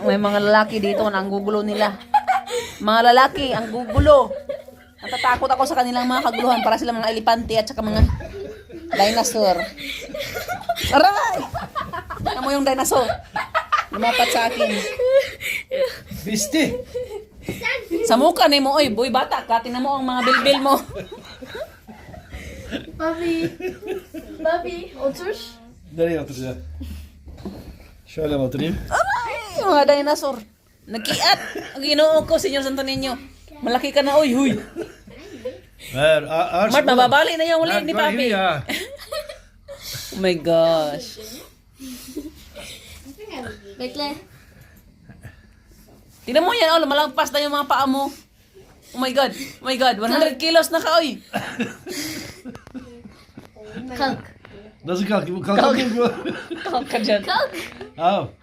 May mga lalaki dito na ang gugulo nila. Mga lalaki, ang gugulo. Natatakot ako sa kanilang mga kaguluhan para sila mga elepante at saka mga dinosaur. Aray! Ano mo yung dinosaur? Lumapat sa akin. Biste! Sa mukha ni mo, oy, boy bata ka, tingnan mo ang mga bilbil mo. Papi, otur. Nereye oturacağım? Şöyle mi oturayım? Aray! Yung mga dinosaur. Nagkiat. Ang ginoo ko, Senyor Santo Niño. Malaki ka na, oy, huy. Ver, Mart, mababali na yung ulit ni Papi. ya. Oh my gosh. Bekle. Tingnan mo yan, oh, lumalagpas na yung mga paa mo. Oh my God, oh my God, 100 kilos na ka, oy. Kalk. Nasıl kalkayım? Kalkamıyorum ki. Kalk ka dyan. Kalk. Al.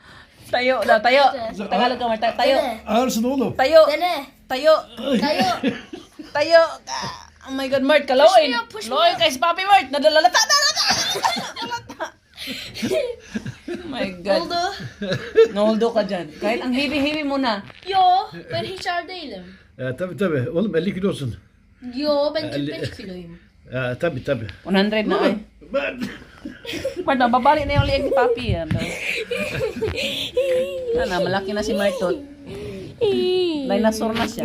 Tayo, na, tayo. Tagalog ka, Mart, tayo. Ağırsın oğlum. Tayo, Dene. tayo, Tayo. tayo. Oh my God, Mart, kaloin. me up, push me Loin kay si Papi, Mart. Nadalalata. Oh my God. Oldu. Noldo ka dyan. Kahit ang heavy-heavy mo na. Yo, ben hiç ağır değilim. Tabii. Oğlum 50 kilosun. Yo, ben 45 kiloyum. Tabii. 100 na, ay. Ben... Mart, nababali na yung liig ni Papi. Ano, malaki na si Martot. Dinosaur na siya.